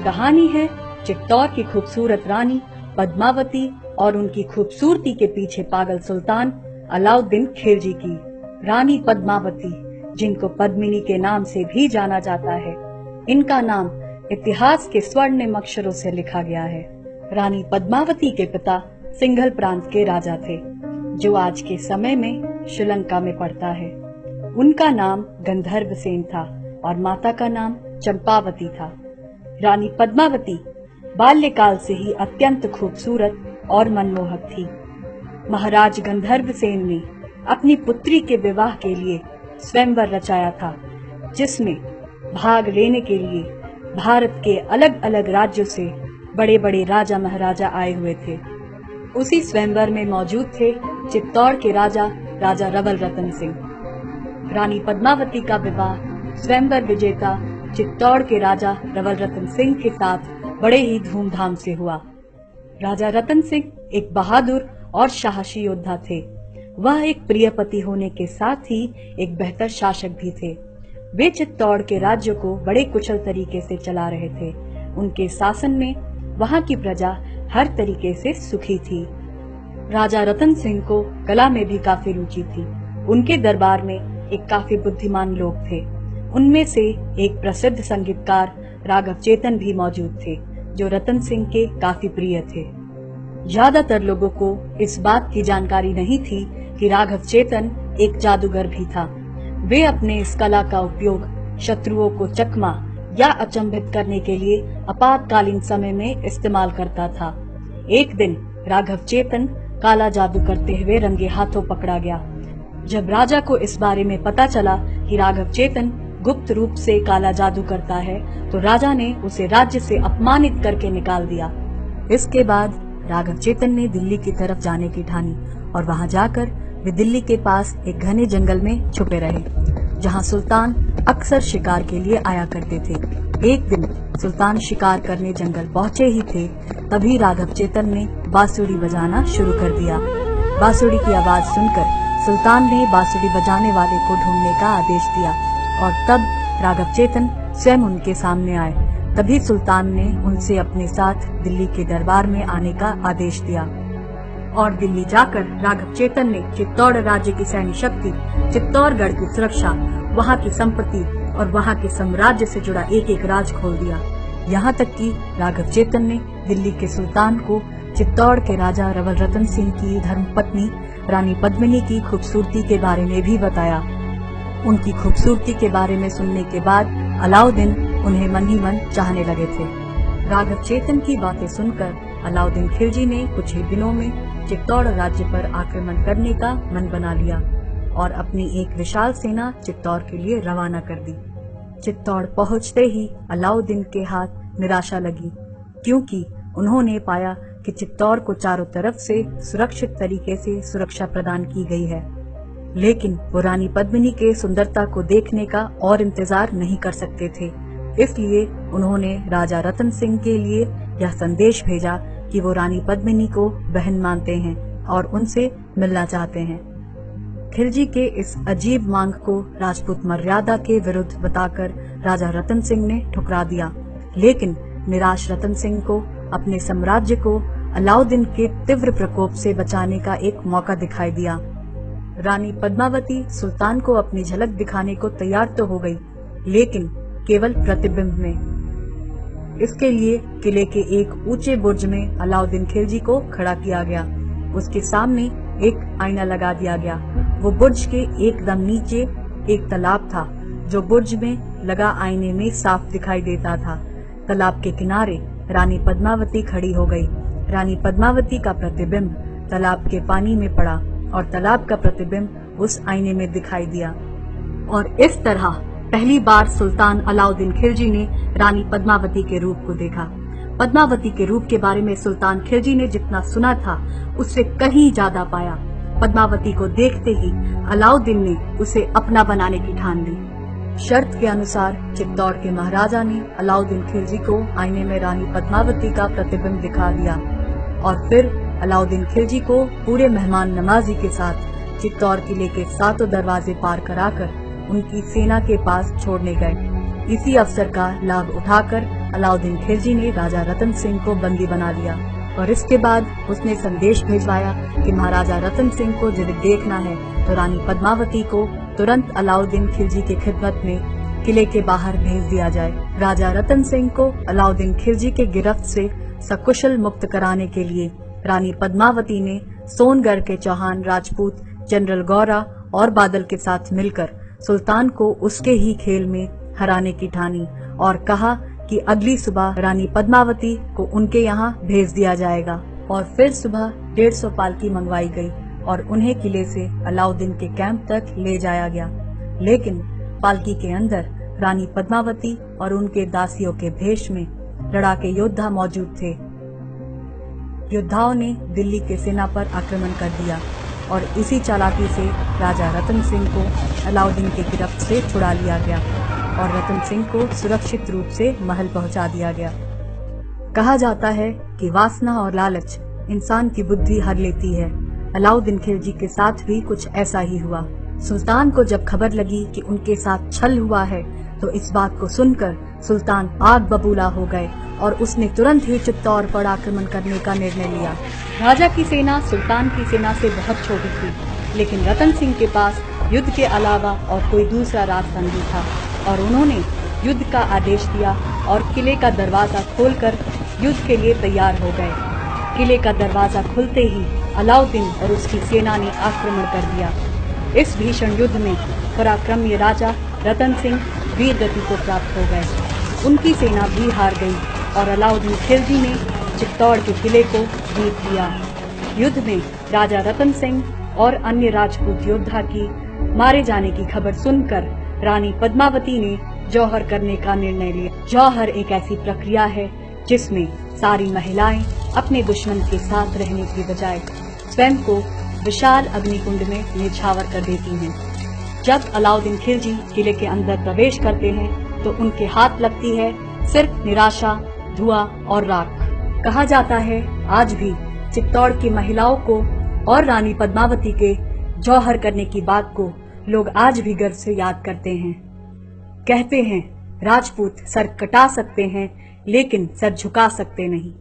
कहानी है चित्तौड़ की खूबसूरत रानी पद्मावती और उनकी खूबसूरती के पीछे पागल सुल्तान अलाउद्दीन खिलजी की। रानी पद्मावती, जिनको पद्मिनी के नाम से भी जाना जाता है, इनका नाम इतिहास के स्वर्णिम अक्षरों से लिखा गया है। रानी पद्मावती के पिता सिंघल प्रांत के राजा थे, जो आज के समय में श्रीलंका में पड़ता है। उनका नाम गंधर्व सेन था और माता का नाम चंपावती था। रानी पद्मावती बाल्यकाल से ही अत्यंत खूबसूरत और मनमोहक थी। महाराज गंधर्व सेन ने अपनी पुत्री के विवाह के लिए स्वयंवर रचाया था, जिसमें भाग लेने के लिए भारत के अलग अलग राज्यों से बड़े बड़े राजा महाराजा आए हुए थे। उसी स्वयंवर में मौजूद थे चित्तौड़ के राजा रवल रतन सिंह। रानी पद्मावती का विवाह स्वयंवर विजेता चित्तौड़ के राजा रवल रतन सिंह के साथ बड़े ही धूमधाम से हुआ। राजा रतन सिंह एक बहादुर और साहसी योद्धा थे। वह एक प्रिय पति होने के साथ ही एक बेहतर शासक भी थे। वे चित्तौड़ के राज्य को बड़े कुशल तरीके से चला रहे थे। उनके शासन में वहां की प्रजा हर तरीके से सुखी थी। राजा रतन सिंह को कला में भी काफी रुचि थी। उनके दरबार में एक काफी बुद्धिमान लोग थे। उनमें से एक प्रसिद्ध संगीतकार राघव चेतन भी मौजूद थे, जो रतन सिंह के काफी प्रिय थे। ज्यादातर लोगों को इस बात की जानकारी नहीं थी कि राघव चेतन एक जादूगर भी था। वे अपने इस कला का उपयोग शत्रुओं को चकमा या अचंभित करने के लिए आपातकालीन समय में इस्तेमाल करता था। एक दिन राघव चेतन काला जादू करते हुए रंगे हाथों पकड़ा गया। जब राजा को इस बारे में पता चला कि राघव चेतन गुप्त रूप से काला जादू करता है, तो राजा ने उसे राज्य से अपमानित करके निकाल दिया। इसके बाद राघव चेतन ने दिल्ली की तरफ जाने की ठानी और वहां जाकर वे दिल्ली के पास एक घने जंगल में छुपे रहे, जहां सुल्तान अक्सर शिकार के लिए आया करते थे। एक दिन सुल्तान शिकार करने जंगल पहुंचे ही थे, तभी राघव चेतन ने बांसुरी बजाना शुरू कर दिया। बांसुरी की आवाज सुनकर सुल्तान ने बांसुरी बजाने वाले को ढूंढने का आदेश दिया और तब राघव चेतन स्वयं उनके सामने आए। तभी सुल्तान ने उनसे अपने साथ दिल्ली के दरबार में आने का आदेश दिया और दिल्ली जाकर राघव चेतन ने चित्तौड़ राज्य की सैन्य शक्ति, चित्तौड़गढ़ की सुरक्षा, वहां की संपत्ति और वहां के साम्राज्य से जुड़ा एक एक राज खोल दिया। यहाँ तक कि राघव चेतन ने दिल्ली के सुल्तान को चित्तौड़ के राजा रवल रतन सिंह की धर्मपत्नी रानी पद्मिनी की खूबसूरती के बारे में भी बताया। उनकी खूबसूरती के बारे में सुनने के बाद अलाउद्दीन उन्हें मन ही मन चाहने लगे थे। राघव चेतन की बातें सुनकर अलाउद्दीन खिलजी ने कुछ ही दिनों में चित्तौड़ राज्य पर आक्रमण करने का मन बना लिया और अपनी एक विशाल सेना चित्तौड़ के लिए रवाना कर दी। चित्तौड़ पहुंचते ही अलाउद्दीन के हाथ निराशा लगी, क्योंकि उन्होंने पाया कि चित्तौड़ को चारों तरफ से सुरक्षित तरीके से सुरक्षा प्रदान की गई है, लेकिन वो रानी पद्मिनी के सुंदरता को देखने का और इंतजार नहीं कर सकते थे। इसलिए उन्होंने राजा रतन सिंह के लिए यह संदेश भेजा कि वो रानी पद्मिनी को बहन मानते हैं और उनसे मिलना चाहते हैं। खिलजी के इस अजीब मांग को राजपूत मर्यादा के विरुद्ध बताकर राजा रतन सिंह ने ठुकरा दिया, लेकिन निराश रतन सिंह को अपने साम्राज्य को अलाउद्दीन के तीव्र प्रकोप से बचाने का एक मौका दिखाई दिया। रानी पद्मावती सुल्तान को अपनी झलक दिखाने को तैयार तो हो गई, लेकिन केवल प्रतिबिंब में। इसके लिए किले के एक ऊंचे बुर्ज में अलाउद्दीन खिलजी को खड़ा किया गया। उसके सामने एक आईना लगा दिया गया। वो बुर्ज के एकदम नीचे एक तालाब था, जो बुर्ज में लगा आईने में साफ दिखाई देता था। तालाब के किनारे रानी पद्मावती खड़ी हो गई। रानी पद्मावती का प्रतिबिंब तालाब के पानी में पड़ा और तालाब का प्रतिबिंब उस आईने में दिखाई दिया, और इस तरह पहली बार सुल्तान अलाउद्दीन खिलजी ने रानी पद्मावती के रूप को देखा। पद्मावती के रूप के बारे में सुल्तान खिलजी ने जितना सुना था, उससे कहीं ज्यादा पाया। पद्मावती को देखते ही अलाउद्दीन ने उसे अपना बनाने की ठान ली। शर्त के अनुसार चित्तौड़ के महाराजा ने अलाउद्दीन खिलजी को आईने में रानी पद्मावती का प्रतिबिंब दिखा दिया और फिर अलाउद्दीन खिलजी को पूरे मेहमान नवाजी के साथ चित्तौड़ किले के सातों दरवाजे पार कराकर उनकी सेना के पास छोड़ने गए। इसी अवसर का लाभ उठाकर अलाउद्दीन खिलजी ने राजा रतन सिंह को बंदी बना लिया और इसके बाद उसने संदेश भेजवाया कि महाराजा रतन सिंह को यदि देखना है तो रानी पद्मावती को तुरंत अलाउद्दीन खिलजी की खिदमत में किले के बाहर भेज दिया जाए। राजा रतन सिंह को अलाउद्दीन खिलजी के गिरफ्त से सकुशल मुक्त कराने के लिए रानी पद्मावती ने सोनगढ़ के चौहान राजपूत जनरल गौरा और बादल के साथ मिलकर सुल्तान को उसके ही खेल में हराने की ठानी और कहा कि अगली सुबह रानी पद्मावती को उनके यहाँ भेज दिया जाएगा। और फिर सुबह 150 पालकी मंगवाई गई और उन्हें किले से अलाउद्दीन के कैंप तक ले जाया गया। लेकिन पालकी के अंदर रानी पद्मावती और उनके दासियों के भेष में लड़ाके योद्धा मौजूद थे। योद्धाओं ने दिल्ली के सेना पर आक्रमण कर दिया और इसी चालाकी से राजा रतन सिंह को अलाउद्दीन की गिरफ्त से छुड़ा लिया गया और रतन सिंह को सुरक्षित रूप से महल पहुंचा दिया गया। कहा जाता है कि वासना और लालच इंसान की बुद्धि हर लेती है। अलाउद्दीन खिलजी के साथ भी कुछ ऐसा ही हुआ। सुल्तान को जब खबर लगी कि उनके साथ छल हुआ है तो इस बात को सुनकर सुल्तान आग बबूला हो गए और उसने तुरंत ही चित्तौड़ पर आक्रमण करने का निर्णय लिया। राजा की सेना सुल्तान की सेना से बहुत छोटी थी, लेकिन रतन सिंह के पास युद्ध के अलावा और कोई दूसरा रास्ता नहीं था और उन्होंने युद्ध का आदेश दिया और किले का दरवाजा खोलकर युद्ध के लिए तैयार हो गए। किले का दरवाजा खुलते ही अलाउद्दीन और उसकी सेना ने आक्रमण कर दिया। इस भीषण युद्ध में पराक्रमी राजा रतन सिंह वीर गति को प्राप्त हो गए। उनकी सेना भी हार गई और अलाउद्दीन खिलजी ने चित्तौड़ के किले को जीत लिया। युद्ध में राजा रतन सिंह और अन्य राजपूत योद्धा की मारे जाने की खबर सुनकर रानी पद्मावती ने जौहर करने का निर्णय लिया। जौहर एक ऐसी प्रक्रिया है जिसमें सारी महिलाएं अपने दुश्मन के साथ रहने की बजाय स्वयं को विशाल अग्निकुंड में न्यौछावर कर देती हैं। जब अलाउद्दीन खिलजी किले के अंदर प्रवेश करते हैं तो उनके हाथ लगती है सिर्फ निराशा, धुआं और राख। कहा जाता है आज भी चित्तौड़ की महिलाओं को और रानी पद्मावती के जौहर करने की बात को लोग आज भी गर्व से याद करते हैं। कहते हैं राजपूत सर कटा सकते हैं लेकिन सर झुका सकते नहीं।